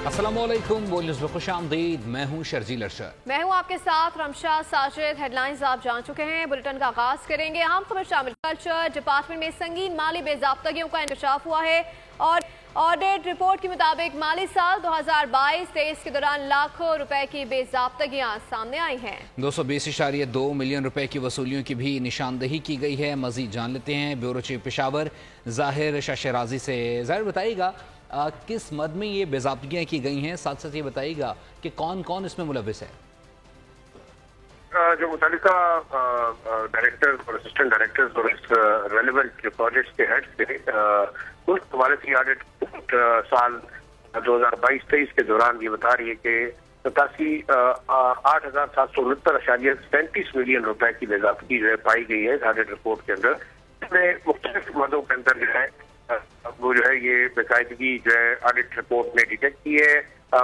अस्सलामुअलैकुम, न्यूज़ में खुशामदीद। मैं हूँ शर्जील अरशद। मैं हूँ आपके साथ रमशा साजिद। हेडलाइंस आप जान चुके हैं, बुलेटिन का आगाज करेंगे। हम खबर शामिल। कल्चर डिपार्टमेंट में संगीन माली बेज़ाब्तगियों का इंकशाफ हुआ है और ऑडिट रिपोर्ट के मुताबिक माली साल 2022-23 के दौरान लाखों रुपए की बेज़ाब्तगियां सामने आई हैं। 220.2 मिलियन रुपए की वसूलियों की भी निशानदही की गई है। मजीद जान लेते हैं ब्यूरो चीफ पेशावर ज़ाहिर शाह शराजी से। ज़ाहिर बताइएगा किस मद में ये बेज़ाब्तगियां की गई हैं, साथ साथ ये बताइएगा कि कौन कौन इसमें मुलव्विस है। जो मुतालिका डायरेक्टर्स और असिस्टेंट डायरेक्टर्स और इस रेलेवेंट जो प्रोजेक्ट्स के हेड्स थे, उस हवाले से ऑडिट साल 2022-23 के दौरान ये बता रही है कि 8,769.37 मिलियन रुपए की बेज़ाब्तगी जो है पाई गई है ऑडिट रिपोर्ट के अंदर। इसमें मुख्तलिफ मदों के अंदर जो है वो जो है ये बेकायदगी जो है ऑडिट रिपोर्ट ने डिटेक्ट की है।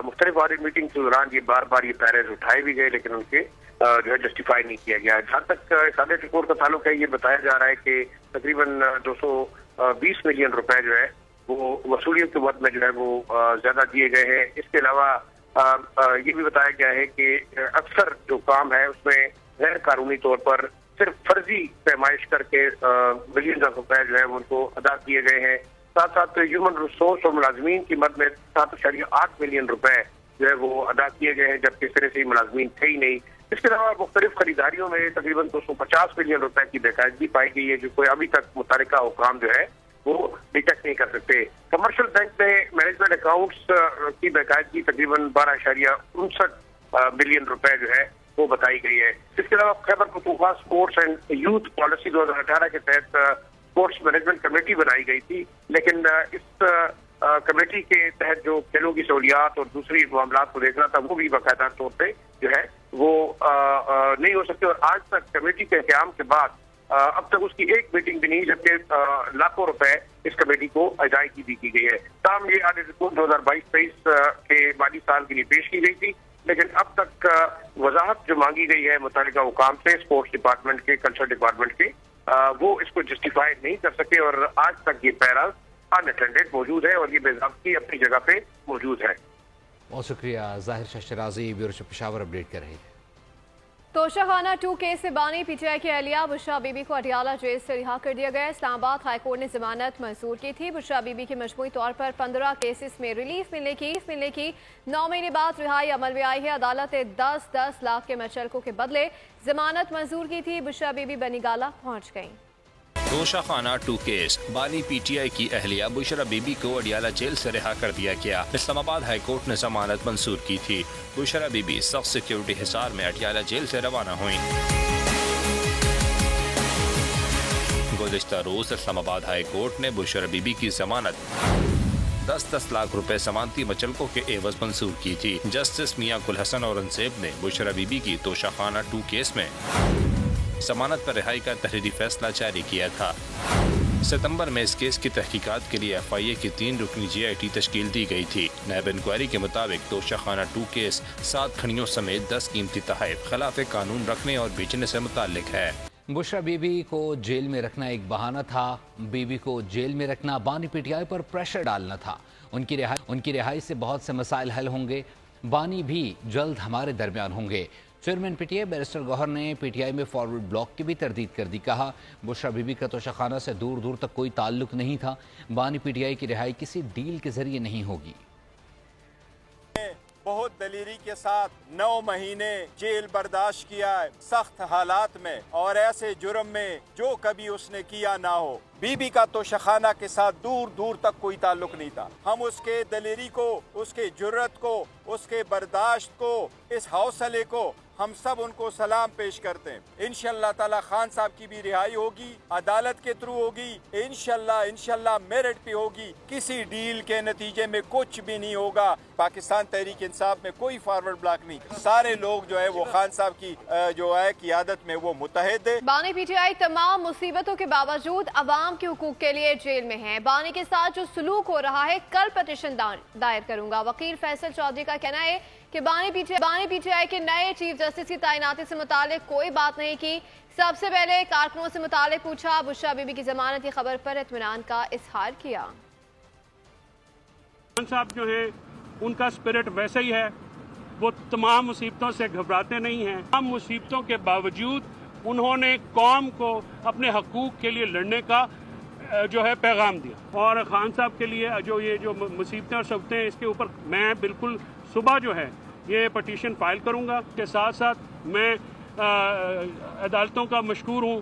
मुख्तलिफ ऑडिट मीटिंग के दौरान ये बार बार ये पैरेज उठाए भी गए, लेकिन उनके जो है जस्टिफाई नहीं किया गया। जहाँ तक इस ऑडिट रिपोर्ट का ताल्लुक है, ये बताया जा रहा है कि तकरीबन 220 मिलियन रुपए जो है वो वसूलियों के वक्त में जो है वो ज्यादा दिए गए हैं। इसके अलावा ये भी बताया गया है कि अक्सर जो काम है उसमें गैर कानूनी तौर पर सिर्फ फर्जी पैमाइश करके मिलियन रुपए जो है उनको अदा किए गए हैं। साथ साथ ह्यूमन रिसोर्स और मुलाजमीन की मद में 7.8 मिलियन रुपए जो है वो अदा किए गए हैं, जबकि इस तरह से मुलाजमीन थे ही नहीं। इसके अलावा मुख्तलिफ खरीदारियों में तकरीबन 250 मिलियन रुपए की बेकायदगी पाई गई है, जो कोई अभी तक मुतालिका हुकाम जो है वो डिटेक्ट नहीं कर सकते। कमर्शियल बैंक में मैनेजमेंट अकाउंट्स की बेकायदगी तकरीबन 12.59 मिलियन रुपए जो है वो बताई गई है। इसके अलावा Khyber Pakhtunkhwa sports and youth policy 2018 के तहत स्पोर्ट्स मैनेजमेंट कमेटी बनाई गई थी, लेकिन इस कमेटी के तहत जो खेलों की सहूलियात और दूसरी मामला को देखना था वो भी बाकायदा तौर पे जो है वो नहीं हो सकते। और आज तक कमेटी के क़याम के बाद अब तक उसकी एक मीटिंग भी नहीं, जबकि लाखों रुपए इस कमेटी को अदायगी भी की गई है। ताहम ये ऑडिट रिपोर्ट 2022-23 के माली साल के लिए पेश की गई थी, लेकिन अब तक वजाहत जो मांगी गई है मुतालिका हुकाम से, स्पोर्ट्स डिपार्टमेंट के, कल्चर डिपार्टमेंट के, वो इसको जस्टिफाई नहीं कर सके और आज तक ये पैराज अनअटेंडेड मौजूद है और ये बेज़ाब्तगी अपनी जगह पे मौजूद है। बहुत शुक्रिया ज़ाहिर Shah शराजी, bureau chief Peshawar, update कर रहे हैं। तोशाखाना 2 केस से बानी पीटीआई की अहलिया बुशरा बीबी को अटियाला जेल से रिहा कर दिया गया। इस्लामाबाद हाईकोर्ट ने जमानत मंजूर की थी। बुशरा बीबी की मजमूई तौर पर 15 केसेस में रिलीफ मिलने की 9 महीने बाद रिहाई अमल में आई है। अदालत ने 10-10 लाख के मचलकों के बदले जमानत मंजूर की थी। बुशरा बीबी बनीगाला पहुंच गई। तोशाखाना 2 केस, बानी पीटीआई की अहलिया बुशरा बीबी को अडियाला जेल से रिहा कर दिया गया। इस्लामाबाद हाई कोर्ट ने जमानत मंजूर की थी। बुशरा बीबी सख्त सिक्योरिटी हिसार में अडियाला जेल से रवाना हुई। गुज़िश्ता रोज इस्लामाबाद हाई कोर्ट ने बुशरा बीबी की जमानत 10-10 लाख रुपए जमानती मचलकों के एवज मंजूर की थी। जस्टिस मियां गुल हसन और अंसेब ने बुशरा बीबी की तोशाखाना 2 केस में जमानत पर रिहाई का तहरीरी फैसला जारी किया था। सितंबर में इस केस की तहकीकात के लिए FIA की 3 रुकनी GIT तश्कील दी गई थी। नैब इंक्वायरी के मुताबिक तोशाखाना 2 केस 7 खनियों समेत 10 कीमती तहफ़ खिलाफ कानून रखने और बेचने से मुताल्लिक है। बुशरा बीबी को जेल में रखना एक बहाना था। बीबी को जेल में रखना बानी पीटीआई पर प्रेशर डालना था। उनकी रिहाई से बहुत से मसाइल हल होंगे। बानी भी जल्द हमारे दरमियान होंगे। चेयरमैन पीटीआई बैरिस्टर गौहर ने पीटीआई में फॉरवर्ड ब्लॉक की भी तरदीद कर दी। कहा, बुशरा बीबी का तोशाखाना से दूर दूर तक कोई ताल्लुक नहीं था। बानी पीटीआई की रिहाई किसी डील के जरिए नहीं होगी। बहुत दलेरी के साथ 9 महीने जेल बर्दाश्त किया है सख्त हालात में, और ऐसे जुर्म में जो कभी उसने किया ना हो। बीबी का तोशाखाना के साथ दूर दूर तक कोई ताल्लुक नहीं था। हम उसके दलेरी को, उसके जुर्रत को, उसके बर्दाश्त को, इस हौसले को हम सब उनको सलाम पेश करते हैं। इंशाअल्लाह ताला खान साहब की भी रिहाई होगी, अदालत के थ्रू होगी, इंशाअल्लाह मेरिट पे होगी। किसी डील के नतीजे में कुछ भी नहीं होगा। पाकिस्तान तहरीक इंसाफ में कोई फॉरवर्ड ब्लॉक नहीं। सारे लोग जो है वो खान साहब की जो है क़ियादत में वो मुतहद है। बानी पीटीआई तमाम मुसीबतों के बावजूद अवाम के हुकूक के लिए जेल में है। बानी के साथ जो सलूक हो रहा है, कल पिटीशन दायर करूंगा। वकील फैसल चौधरी का कहना है कि बानी पीटीआई के नए चीफ जस्टिस की तैनाती से मुतालिक कोई बात नहीं की। सबसे पहले कारकुनों से मुतालिक पूछा। बुशरा बीबी की जमानत की खबर पर इत्मीनान का इजहार किया। खान साहब जो है ان کا اسپرٹ ویسا ہی ہے، وہ تمام مصیبتوں سے گھبراتے نہیں ہیں. تمام مصیبتوں کے باوجود انہوں نے قوم کو اپنے حقوق کے لیے لڑنے کا جو ہے پیغام دیا. اور خان صاحب کے لیے جو یہ جو مصیبتیں اور صبتیں ہیں، اس کے اوپر میں بالکل صبح جو ہے یہ پٹیشن فائل کروں گا. کے ساتھ ساتھ میں عدالتوں کا مشکور ہوں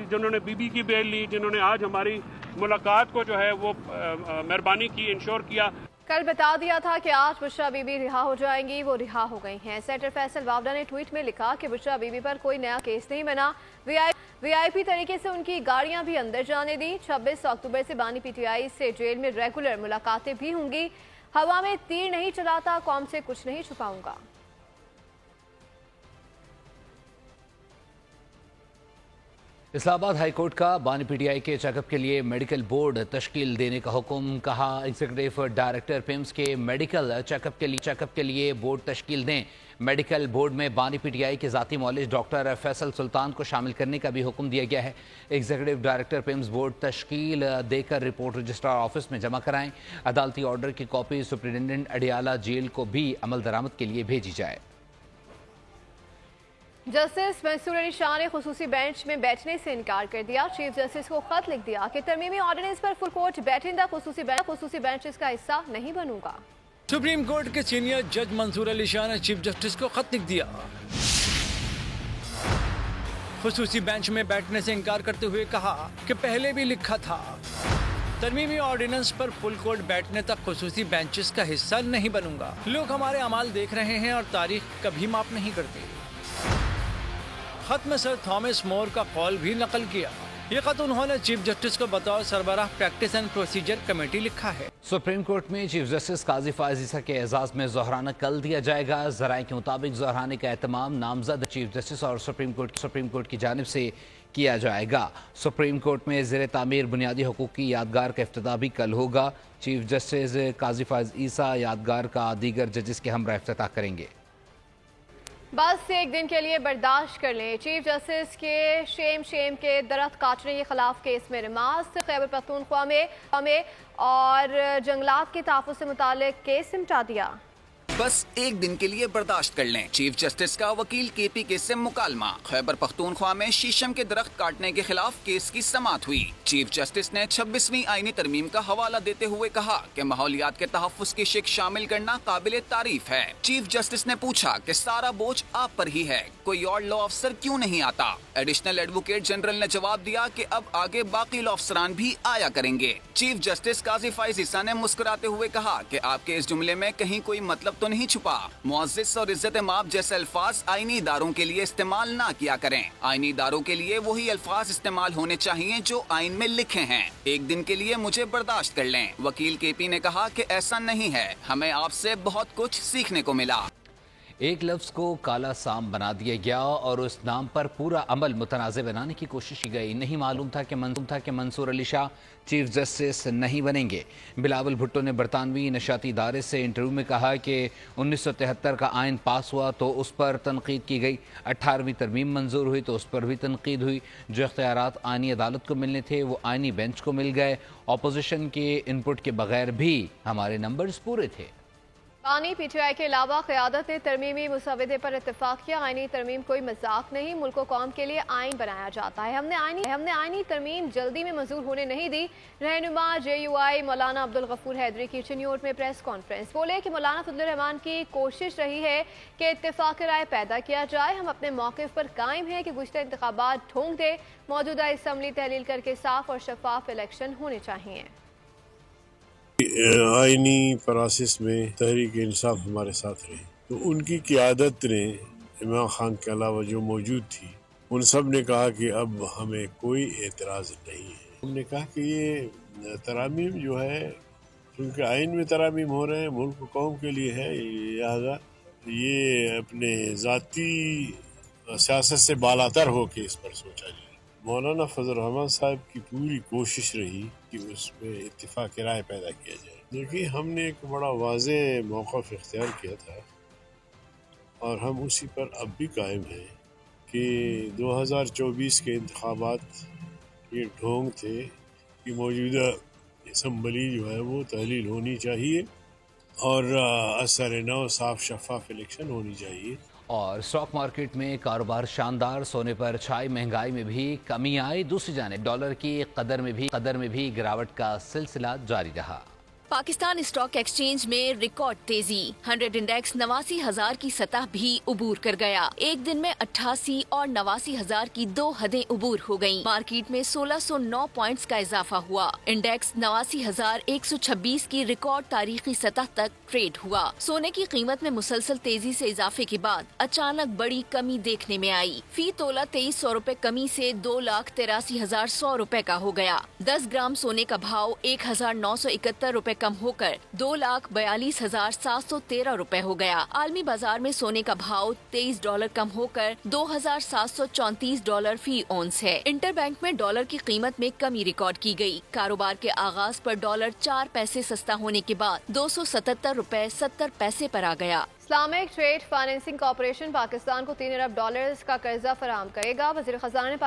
جنہوں نے بی بی کی بیل لی، جنہوں نے آج ہماری ملاقات کو جو ہے وہ مہربانی کی، انشور کیا. کل بتا دیا تھا کہ آج بشرا بی بی رہا ہو جائیں گی، وہ رہا ہو گئی ہیں. سینیٹر فیصل واوڈا نے ٹویٹ میں لکھا کہ بشرا بی بی پر کوئی نیا کیس نہیں بنا، وی آئی پی طریقے سے ان کی گاڑیاں بھی اندر جانے دی. 26 اکتوبر سے بانی پی ٹی آئی سے جیل میں ریگولر ملاقاتیں بھی ہوں گی. ہوا میں تیر نہیں چلاتا، قوم سے کچھ نہیں چھپاؤں گا. اسلام آباد ہائی کورٹ کا بانی پی ٹی آئی کے چیک اپ کے لیے میڈیکل بورڈ تشکیل دینے کا حکم. کہا ایگزیکٹو ڈائریکٹر پیمز کے میڈیکل چیک اپ کے لیے بورڈ تشکیل دیں. میڈیکل بورڈ میں بانی پی ٹی آئی کے ذاتی معالج ڈاکٹر فیصل سلطان کو شامل کرنے کا بھی حکم دیا گیا ہے. ایگزیکٹو ڈائریکٹر پیمز بورڈ تشکیل دے کر رپورٹ رجسٹرار آفس میں جمع کرائیں. عدالتی آرڈر کی کاپی سپرنٹینڈنٹ اڈیالہ جیل کو بھی عمل درآمد کے لیے بھیجی جائے. جسٹس منصور علی شاہ نے خصوصی بینچ میں بیٹھنے سے انکار کر دیا. چیف جسٹس کو خط لکھ دیا کہ ترمیمی آرڈیننس پر فل کورٹ بیٹھندہ خصوصی بینچ کا حصہ نہیں بنوں گا. سپریم کورٹ کے سینئر جج منصور علی شاہ نے چیف جسٹس کو خط لکھ دیا. خصوصی بینچ میں بیٹھنے سے انکار کرتے ہوئے کہا کہ پہلے بھی لکھا تھا ترمیمی آرڈیننس پر فل کورٹ بیٹھنے تک خصوصی بینچز کا حصہ نہیں بنوں گا. لوگ ہمارے اعمال دیکھ رہے ہیں اور تاریخ کبھی معاف نہیں کرتے. خط میں سر تھامس مور کا قول بھی نقل کیا. یہ خط انہوں نے چیف جسٹس کو بطور سربراہ پریکٹس اینڈ پروسیجر کمیٹی لکھا ہے. سپریم کورٹ میں چیف جسٹس قاضی فائز عیسیٰ کے اعزاز میں ظہرانہ کل دیا جائے گا. ذرائع کے مطابق ظہرانے کا اہتمام نامزد چیف جسٹس اور سپریم کورٹ کی جانب سے کیا جائے گا. سپریم کورٹ میں زیر تعمیر بنیادی حقوق کی یادگار کا افتتاح بھی کل ہوگا. چیف جسٹس قاضی فائز عیسیٰ یادگار کا دیگر ججز کے ہمراہ افتتاح کریں گے. بس ایک دن کے لیے برداشت کر لیں. چیف جسٹس کے شیم کے درخت کاٹنے کے خلاف کیس میں رماس. خیبر پختونخوا میں اور جنگلات کے تحفظ سے متعلق کیس سمٹا دیا. بس ایک دن کے لیے برداشت کر لیں. چیف جسٹس کا وکیل کے پی کے سے مکالمہ. خیبر پختونخوا میں شیشم کے درخت کاٹنے کے خلاف کیس کی سماعت ہوئی. چیف جسٹس نے 26ویں آئینی ترمیم کا حوالہ دیتے ہوئے کہا کہ ماحولیات کے تحفظ کی شق شامل کرنا قابل تعریف ہے. چیف جسٹس نے پوچھا کہ سارا بوجھ آپ پر ہی ہے، کوئی اور لا افسر کیوں نہیں آتا؟ ایڈیشنل ایڈوکیٹ جنرل نے جواب دیا کہ اب آگے باقی لا افسران بھی آیا کریں گے. چیف جسٹس قاضی فائز عیسیٰ نے مسکراتے ہوئے کہا کہ آپ کے اس جملے میں کہیں کوئی مطلب تو نہیں چھپا. معزز اور عزت مآب جیسے الفاظ آئینی اداروں کے لیے استعمال نہ کیا کریں. آئینی اداروں کے لیے وہی الفاظ استعمال ہونے چاہیے جو آئین میں لکھے ہیں. ایک دن کے لیے مجھے برداشت کر لیں. وکیل کے پی نے کہا کہ ایسا نہیں ہے، ہمیں آپ سے بہت کچھ سیکھنے کو ملا. ایک لفظ کو کالا سام بنا دیا گیا اور اس نام پر پورا عمل متنازع بنانے کی کوشش کی گئی. نہیں معلوم تھا کہ منصور علی شاہ چیف جسٹس نہیں بنیں گے. بلاول بھٹو نے برطانوی نشاتی ادارے سے انٹرویو میں کہا کہ 1973 کا آئین پاس ہوا تو اس پر تنقید کی گئی. 18ویں ترمیم منظور ہوئی تو اس پر بھی تنقید ہوئی. جو اختیارات آئینی عدالت کو ملنے تھے وہ آئینی بینچ کو مل گئے. اپوزیشن کے انپٹ کے بغیر بھی ہمارے نمبرز پورے تھے. بانی پی ٹی آئی کے علاوہ قیادت نے ترمیمی مسودے پر اتفاق کیا. آئینی ترمیم کوئی مذاق نہیں، ملک و قوم کے لیے آئین بنایا جاتا ہے. ہم نے آئینی ترمیم جلدی میں منظور ہونے نہیں دی. رہنما جے یو آئی مولانا عبدالغفور حیدری کی چنیوٹ میں پریس کانفرنس. بولے کہ مولانا فضل الرحمان کی کوشش رہی ہے کہ اتفاق رائے پیدا کیا جائے. ہم اپنے موقف پر قائم ہیں کہ گزشتہ انتخابات ڈھونگ دے. موجودہ اسمبلی تحلیل کر کے صاف اور شفاف الیکشن ہونے چاہیے. آئینی پروسیس میں تحریک انصاف ہمارے ساتھ رہے تو ان کی قیادت نے عمران خان کے علاوہ جو موجود تھی ان سب نے کہا کہ اب ہمیں کوئی اعتراض نہیں ہے. ہم نے کہا کہ یہ ترامیم جو ہے کیونکہ آئین میں ترامیم ہو رہے ہیں، ملک و قوم کے لیے ہے، لہٰذا یہ اپنے ذاتی سیاست سے بالاتر ہو کے اس پر سوچا جائے. مولانا فضل الرحمان صاحب کی پوری کوشش رہی کہ اس میں اتفاق رائے پیدا کیا جائے. دیکھیے ہم نے ایک بڑا واضح موقف اختیار کیا تھا اور ہم اسی پر اب بھی قائم ہیں کہ 2024 کے انتخابات یہ ڈھونگ تھے کہ موجودہ اسمبلی جو ہے وہ تحلیل ہونی چاہیے اور اثر نو صاف شفاف الیکشن ہونی چاہیے. اور اسٹاک مارکیٹ میں کاروبار شاندار، سونے پر چھائی مہنگائی میں بھی کمی آئی. دوسری جانب ڈالر کی قدر میں بھی گراوٹ کا سلسلہ جاری رہا. پاکستان اسٹاک ایکسچینج میں ریکارڈ تیزی، 100 انڈیکس 89,000 کی سطح بھی عبور کر گیا. ایک دن میں 88 اور 89,000 کی 2 حدیں عبور ہو گئیں. مارکیٹ میں 1609 پوائنٹس کا اضافہ ہوا. انڈیکس 89,126 کی ریکارڈ تاریخی سطح تک ٹریڈ ہوا. سونے کی قیمت میں مسلسل تیزی سے اضافے کے بعد اچانک بڑی کمی دیکھنے میں آئی. فی تولہ 2300 روپے کمی سے 2,83,100 روپے کا ہو گیا. 10 گرام سونے کا بھاؤ 1,971 روپے کم ہو کر 2,42,713 روپے ہو گیا. عالمی بازار میں سونے کا بھاؤ $23 کم ہو کر $2,734 فی اونس ہے. انٹر بینک میں ڈالر کی قیمت میں کمی ریکارڈ کی گئی. کاروبار کے آغاز پر ڈالر 4 پیسے سستا ہونے کے بعد 277 روپے 70 پیسے پر آ گیا. Islamic trade financing corporation Pakistan کو $3 ارب کا قرضہ فراہم کرے گا. وزیر خزانہ نے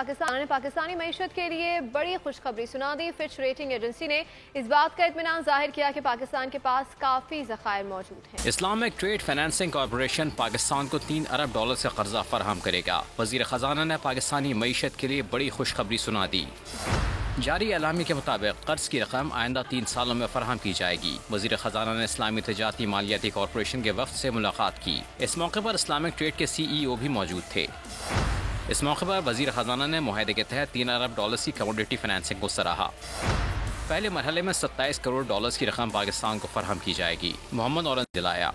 پاکستانی معیشت کے لیے بڑی خوشخبری سنا دی. فچ ریٹنگ ایجنسی نے اس بات کا اطمینان ظاہر کیا کہ پاکستان کے پاس کافی ذخائر موجود ہیں. Islamic trade financing corporation Pakistan کو $3 ارب سے قرضہ فراہم کرے گا. وزیر خزانہ نے پاکستانی معیشت کے لیے بڑی خوشخبری سنا دی. جاری اعلامیہ کے مطابق قرض کی رقم آئندہ 3 سالوں میں فراہم کی جائے گی. وزیر خزانہ نے اسلامی تجارتی مالیاتی کارپوریشن کے وفد سے ملاقات کی. اس موقع پر اسلامک ٹریڈ کے CEO بھی موجود تھے. اس موقع پر وزیر خزانہ نے معاہدے کے تحت $3 ارب کی کموڈیٹی فائنینسنگ کو سراہا. پہلے مرحلے میں $27 کروڑ کی رقم پاکستان کو فراہم کی جائے گی. محمد اورنگ دلایا.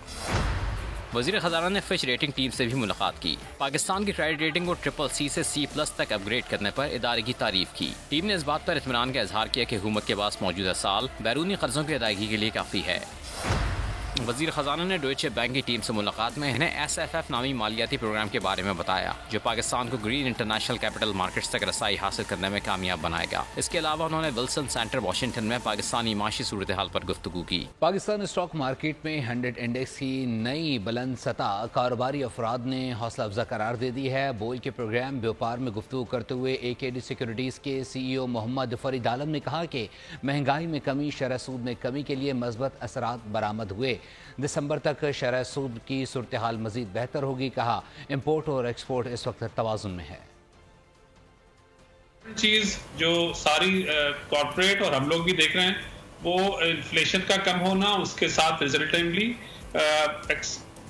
وزیر خزانہ نے فچ ریٹنگ ٹیم سے بھی ملاقات کی. پاکستان کی کریڈٹ ریٹنگ کو CCC سے C+ تک اپ گریڈ کرنے پر ادارے کی تعریف کی. ٹیم نے اس بات پر اطمینان کا اظہار کیا کہ حکومت کے پاس موجودہ سال بیرونی قرضوں کی ادائیگی کے لیے کافی ہے. وزیر خزانہ نے ڈوئچے بینک کی ٹیم سے ملاقات میں انہیں SFF نامی مالیاتی پروگرام کے بارے میں بتایا جو پاکستان کو گرین انٹرنیشنل کیپٹل مارکیٹس تک رسائی حاصل کرنے میں کامیاب بنائے گا. اس کے علاوہ انہوں نے ولسن سینٹر واشنگٹن میں پاکستانی معاشی صورتحال پر گفتگو کی. پاکستان اسٹاک مارکیٹ میں 100 انڈیکس کی نئی بلند سطح کاروباری افراد نے حوصلہ افزا قرار دے دی ہے. بول کے پروگرام بیوپار میں گفتگو کرتے ہوئے AKD سیکورٹیز کے CEO محمد فرید عالم نے کہا کہ مہنگائی میں کمی، شرح سود میں کمی کے لیے مثبت اثرات برآمد ہوئے. دسمبر تک شرح سود کی صورتحال مزید بہتر ہوگی. کہا امپورٹ اور ایکسپورٹ اس وقت توازن میں ہے. چیز جو ساری کارپوریٹ اور ہم لوگ بھی دیکھ رہے ہیں وہ انفلیشن کا کم ہونا، اس کے ساتھ ریزلٹنٹلی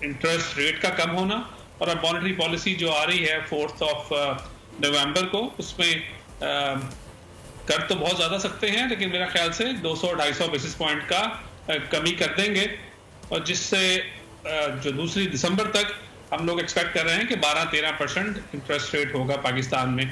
انٹرسٹ ریٹ کا کم ہونا، اور اب مانیٹری پالیسی جو آ رہی ہے 4 نومبر کو، اس میں کر تو بہت زیادہ سکتے ہیں لیکن میرا خیال سے 200-250 بیسس پوائنٹ کا کمی کر دیں گے، اور جس سے جو دوسری دسمبر تک ہم لوگ ایکسپیکٹ کر رہے ہیں کہ 12-13% انٹرسٹ ریٹ ہوگا پاکستان میں.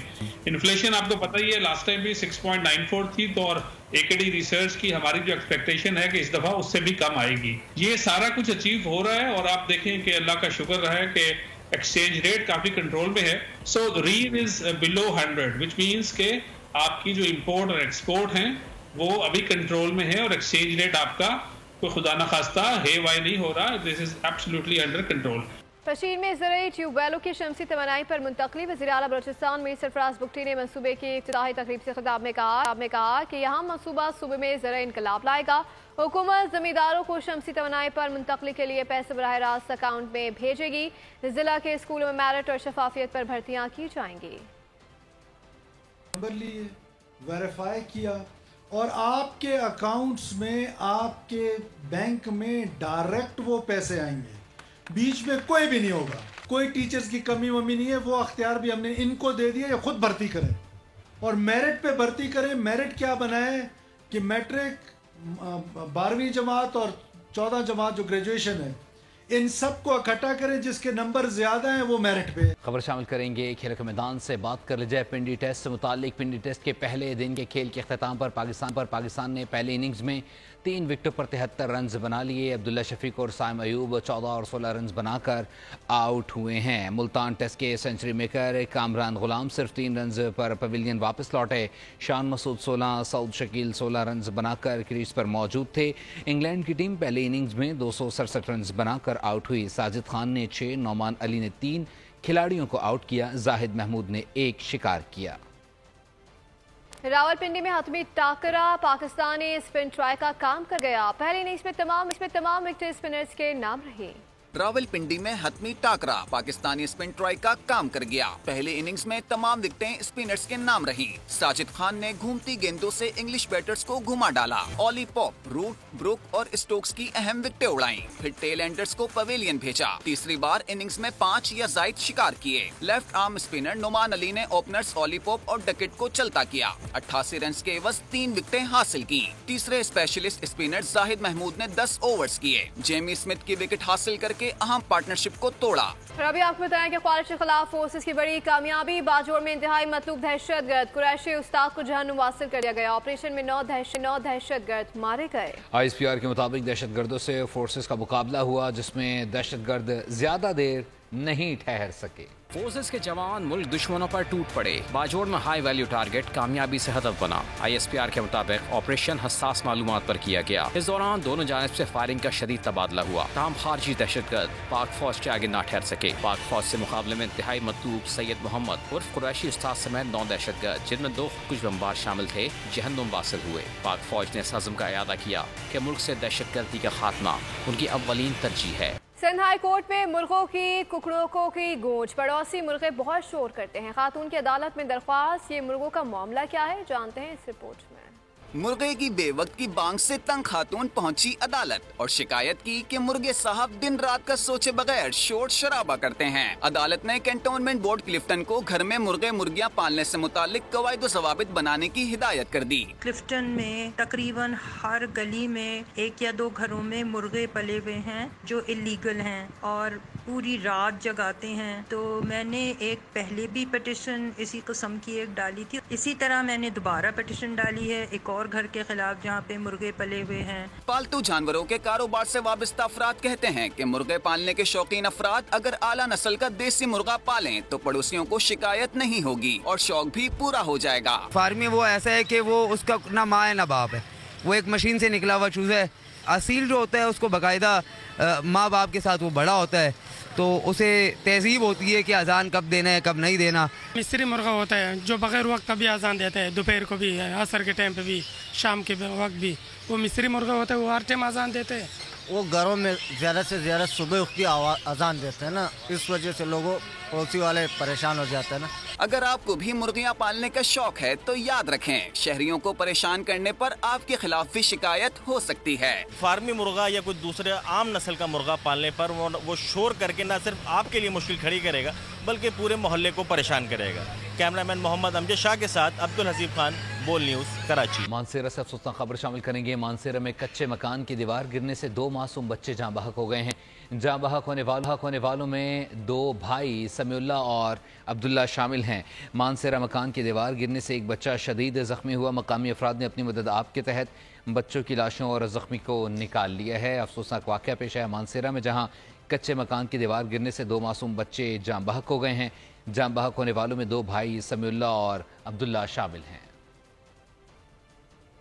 انفلیشن آپ کو پتہ ہی ہے لاسٹ ٹائم بھی 6.94 تھی، تو اور AKD ریسرچ کی ہماری جو ایکسپیکٹیشن ہے کہ اس دفعہ اس سے بھی کم آئے گی. یہ سارا کچھ اچیو ہو رہا ہے، اور آپ دیکھیں کہ اللہ کا شکر رہا ہے کہ ایکسچینج ریٹ کافی کنٹرول میں ہے. سو rail is blue 100 which means کہ آپ کی جو امپورٹ اور ایکسپورٹ ہیں وہ ابھی کنٹرول میں ہے، اور ایکسچینج ریٹ آپ کا کوئی خدا نخواستہ ہے وائی نہیں ہو رہا. This is absolutely under control. Pishin میں زرعی ٹیوب ویلوں کی شمسی توانائی پر منتقلی. وزیر اعلیٰ بلوچستان میں سرفراز بگٹی نے منصوبے کی افتتاحی تقریب سے خطاب میں کہا کہ یہاں منصوبہ صوبے میں زرعی انقلاب لائے گا. حکومت زمینداروں کو شمسی توانائی پر منتقلی کے لیے پیسے براہ راست اکاؤنٹ میں بھیجے گی. ضلع کے اسکولوں میں میرٹ اور شفافیت پر بھرتیاں کی جائیں گی. نمبر لیے ویریفائی کیا اور آپ کے اکاؤنٹس میں، آپ کے بینک میں ڈائریکٹ وہ پیسے آئیں گے، بیچ میں کوئی بھی نہیں ہوگا. کوئی ٹیچرز کی کمی ومی نہیں ہے. وہ اختیار بھی ہم نے ان کو دے دیا، یہ خود بھرتی کریں اور میرٹ پہ بھرتی کریں. میرٹ کیا بنائے کہ میٹرک، 12ویں جماعت اور 14 جماعت جو گریجویشن ہے، ان سب کو اکٹھا کریں، جس کے نمبر زیادہ ہیں وہ میرٹ پہ. خبر شامل کریں گے کھیل کے میدان سے. بات کر لی جائے پنڈی ٹیسٹ سے متعلق. پنڈی ٹیسٹ کے پہلے دن کے کھیل کے اختتام پر پاکستان نے پہلی اننگز میں 3 وکٹوں پر 73 رنز بنا لیے. عبداللہ شفیق اور سائم ایوب 14 اور 16 رنز بنا کر آؤٹ ہوئے ہیں. ملتان ٹیسٹ کے سنچری میکر کامران غلام صرف 3 رنز پر پویلین واپس لوٹے. شان مسعود 16، سعود شکیل 16 رنز بنا کر کریز پر موجود تھے. انگلینڈ کی ٹیم پہلی اننگز میں 267 رنز بنا کر آؤٹ ہوئی. ساجد خان نے 6، نعمان علی نے 3 کھلاڑیوں کو آؤٹ کیا. زاہد محمود نے 1 شکار کیا. रावलपिंडी में हतमी टाकरा पाकिस्तानी स्पिन ट्राई का काम कर गया। पहले इनिंग्स में तमाम विकेट स्पिनर्स के नाम रहे। रावलपिंडी में हतमी टाकरा पाकिस्तानी स्पिन ट्राई का काम कर गया। पहले इनिंग्स में तमाम विकेटें स्पिनर्स के नाम रही। साजिद खान ने घूमती गेंदों से इंग्लिश बैटर्स को घुमा डाला। ऑली पॉप, रूट, ब्रुक और स्टोक्स की अहम विकेटें उड़ाई। फिर टेल एंडर्स को पवेलियन भेजा। तीसरी बार इनिंग्स में 5 या जायद शिकार किए। Left arm spinner Nauman Ali ने ओपनर्स ऑली पॉप और डकेट को चलता किया। 88 रन के एवज 3 विकेटें हासिल की। तीसरे स्पेशलिस्ट स्पिनर जाहिद महमूद ने 10 ओवर्स किए। जेमी स्मिथ की विकेट हासिल करके अहम पार्टनरशिप को तोड़ा। और अभी आपको बताएं कि ख्वारिश के खिलाफ फोर्सेस की बड़ी कामयाबी। बाजोड़ में इंतहाई मतलूब दहशतगर्द कुरैशी उस्ताद को जहन्नुम वासिल कर दिया गया। ऑपरेशन में 9 दहशतगर्द मारे गए। ISPR के मुताबिक दहशतगर्दों से फोर्सेस का मुकाबला हुआ, जिसमें दहशतगर्द ज्यादा देर नहीं ठहर सके। फोर्सेस के जवान मुल्क दुश्मनों पर टूट पड़े। बाजोड़ में हाई वैल्यू टारगेट कामयाबी से हदफ बना। ISPR के मुताबिक ऑपरेशन हसास मालूमात पर किया गया। इस दौरान दोनों जानिब से फायरिंग का शदीद तबादला हुआ। तमाम खारजी दहशतगर्द पाक फौज के आगे ना ठहर सके। पाक फौज से मुकाबले में इंतहाई मतलूब सैयद मोहम्मद उर्फ कुरैशी उस्ताद समेत 9 दहशतगर्द, जिनमें 2 कुछ बमबार शामिल थे, जहन्नुम वासिल हुए। पाक फौज ने इस अज़्म का इयादा किया कि मुल्क से दहशतगर्दी का खात्मा उनकी अव्वलीन तरजीह है। सिंध हाई कोर्ट में मुर्गों की कुकड़ों की गूंज। पड़ोसी मुर्गे बहुत शोर करते हैं। खातून की अदालत में दरख्वास्त। ये मुर्गों का मामला क्या है, जानते हैं इस रिपोर्ट में। मुर्गे की बेवक्त की बांग से तंग खातून पहुंची अदालत और शिकायत की कि मुर्गे साहब दिन रात का सोचे बगैर शोर शराबा करते हैं। अदालत ने कैंटोनमेंट बोर्ड क्लिफ्टन को घर में मुर्गे मुर्गियां पालने से मुतालिक कवायद ज़वाबित बनाने की हिदायत कर दी। क्लिफ्टन में तकरीबन हर गली में 1 या 2 घरों में मुर्गे पले हुए हैं जो इलीगल हैं और पूरी रात जगाते हैं। तो मैंने एक पहले भी पिटिशन इसी किस्म की एक डाली थी। इसी तरह मैंने दोबारा पिटिशन डाली है एक और घर के खिलाफ जहाँ पे मुर्गे पले हुए हैं। पालतू जानवरों के कारोबार से वाबस्ता अफराद कहते हैं कि मुर्गे पालने के शौकीन अफराद अगर आला नस्ल का देसी मुर्गा पालें तो पड़ोसियों को शिकायत नहीं होगी और शौक भी पूरा हो जाएगा। फार्मी वो ऐसा है कि वो उसका ना माँ है ना बाप है, वो एक मशीन से निकला हुआ चूजा है। असील जो होता है उसको बाकायदा माँ बाप के साथ वो बड़ा होता है, तो उसे तहजीब होती है कि अजान कब देना है कब नहीं देना। मिस्री मुर्गा होता है जो बगैर वक्त कभी अजान देता है, दोपहर को भी, असर के टाइम पे भी, शाम के वक्त भी। वो मिस्री मुर्गा होता है, वो हर टाइम अजान देते हैं। वो घरों में ज़्यादा से ज़्यादा सुबह उठती अजान देते हैं ना, इस वजह से लोगों पड़ोसी वाले परेशान हो जाते हैं ना। अगर आपको भी मुर्गियां पालने का शौक है तो याद रखें, शहरियों को परेशान करने पर आपके खिलाफ भी शिकायत हो सकती है। फार्मी मुर्गा या कोई दूसरे आम नस्ल का मुर्गा पालने पर वो शोर करके न सिर्फ आपके लिए मुश्किल खड़ी करेगा बल्कि पूरे मोहल्ले को परेशान करेगा। कैमरामैन मोहम्मद अमजद शाह के साथ अब्दुल हसीब खान, बोल न्यूज़, कराची। मानसेरा से अफसोसनाक खबर शामिल करेंगे। मानसेरा में कच्चे मकान की दीवार गिरने से 2 मासूम बच्चे जाँ बहक हो गए हैं। जाँ बहक होने वालों में 2 भाई समीउल्लाह और अब्दुल्ला शामिल हैं। मानसेरा मकान की दीवार गिरने से एक बच्चा शदीद ज़ख्मी हुआ। मकामी अफराद ने अपनी मदद आप के तहत बच्चों की लाशों और ज़ख्मी को निकाल लिया है। अफसोसनाक वाक़या पेश आया मानसेरा में, जहाँ कच्चे मकान की दीवार गिरने से 2 मासूम बच्चे जाँ बहक हो गए हैं। जाँ बहक होने वालों में 2 भाई समीउल्लाह और अब्दुल्ला शामिल हैं।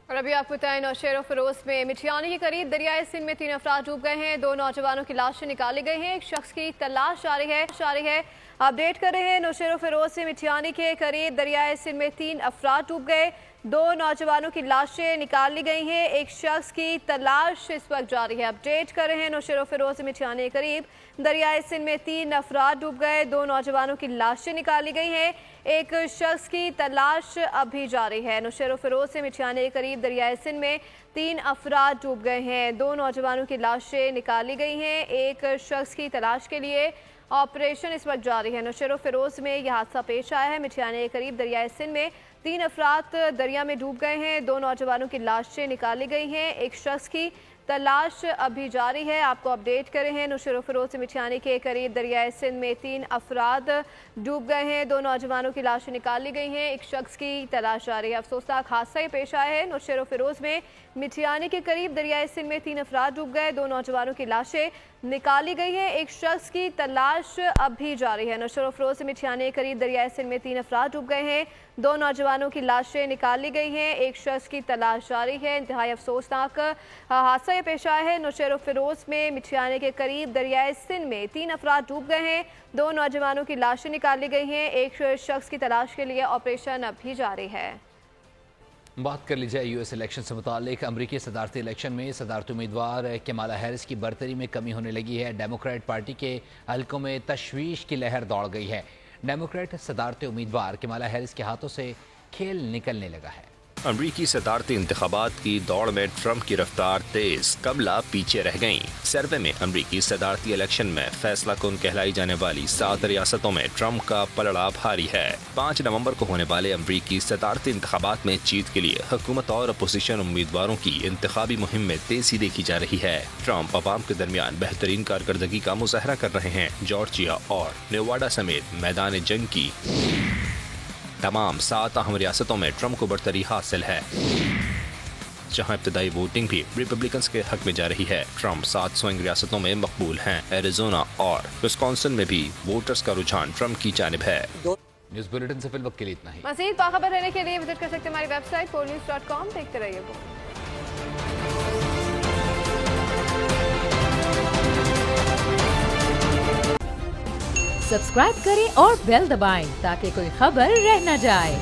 और अभी आपको बताएं, नौशेर फिरोज में मिठियानी के करीब दरियाए सिंध में 3 अफराद डूब गए हैं। 2 नौजवानों की लाशें निकाली गई हैं। एक शख्स की तलाश जारी है। अपडेट कर रहे हैं, नौशेर फिरोज से मिठियानी के करीब दरियाए सिंध में 3 अफराद डूब गए। 2 नौजवानों की लाशें निकाली गई हैं। एक शख्स की तलाश इस वक्त जारी है। अपडेट कर रहे हैं, नौशेर फिरोज से मिठियानी के करीब दरियाए सिंध में 3 अफराद डूब गए। 2 नौजवानों की लाशें निकाली गई हैं। एक शख्स की तलाश अभी जारी है। नौशेर फिरोज से मिठियानी के करीब दरियाए सिंध में 3 अफराद डूब गए हैं। 2 नौजवानों की लाशें निकाली गई हैं। एक शख्स की तलाश के लिए ऑपरेशन इस वक्त जारी है। नौशेर फिरोज में यह हादसा पेश आया है। मिठियानी के करीब दरियाए सिंध में 3 अफराद दरिया में डूब गए हैं। 2 नौजवानों की लाशें निकाली गई हैं। एक शख्स की तलाश अभी जारी है। आपको अपडेट कर रहे हैं, नौशेर फिरोज से मिठियानी के करीब दरियाए सिंध में 3 अफराद डूब गए हैं। 2 नौजवानों की लाशें निकाली गई हैं। एक शख्स की तलाश जारी है। अफसोसनाक हादसा पेश आया है नौशेर फिरोज में। मिठियानी के करीब दरियाए सिंध में 3 अफराद डूब गए। 2 नौजवानों की लाशें निकाली गई है। एक शख्स की तलाश अभी जारी है। नौशेर फिरोज से मिठियानी के करीब दरियाए सिंध में 3 अफराद डूब गए हैं। 2 नौजवानों की लाशें निकाली गई हैं। एक शख्स की तलाश जारी है। इंतहाई अफसोसनाक हादसा पेश आया है नौशेर फिरोज में। मिठियानी के करीब दरियाए सिंध में 3 अफराद डूब गए हैं। 2 नौजवानों की लाशें निकाली गई हैं। एक शख्स की तलाश के लिए ऑपरेशन अभी जारी है। बात कर ली जाए यूएस इलेक्शन से मुतालिक। अमरीकी सदारती इलेक्शन में सदारती उम्मीदवार कमाला हैरिस की बरतरी में कमी होने लगी है। डेमोक्रेट पार्टी के हलकों में तशवीश की लहर दौड़ गई है। डेमोक्रेट सदारती उम्मीदवार कमाला हैरिस के हाथों से खेल निकलने लगा है। अमरीकी सदारती इंतखाबात की दौड़ में ट्रंप की रफ्तार तेज, कमला पीछे रह गईं। सर्वे में अमरीकी सदारती इलेक्शन में फैसला कुन कहलाई जाने वाली 7 रियासतों में ट्रंप का पलड़ा भारी है। 5 नवंबर को होने वाले अमरीकी सदारती इंतखाबात में जीत के लिए हुकूमत और अपोजिशन उम्मीदवारों की इंतखाबी मुहिम में तेजी देखी जा रही है। ट्रंप अवाम के दरमियान बेहतरीन कारकर्दगी का मुजाहरा कर रहे हैं। जॉर्जिया और नेवाडा समेत मैदान जंग की तमाम 7 अहम रियासतों में ट्रंप को बढ़तरी हासिल है, जहां इब्तदाई वोटिंग भी रिपब्लिकन्स के हक में जा रही है। ट्रंप 7 स्विंग रियासतों में मकबूल हैं। एरिजोना और विस्कॉन्सिन में भी वोटर्स का रुझान ट्रंप की जानिब है। न्यूज़ बुलेटिन से फिल वक्त के लिए इतना ही। मज़ीद बाखबर रहने के लिए विजिट कर सकते हैं हमारी वेबसाइट fournews.com। देखते रहिए। सब्सक्राइब करें और बेल दबाएं ताकि कोई खबर रह न जाए।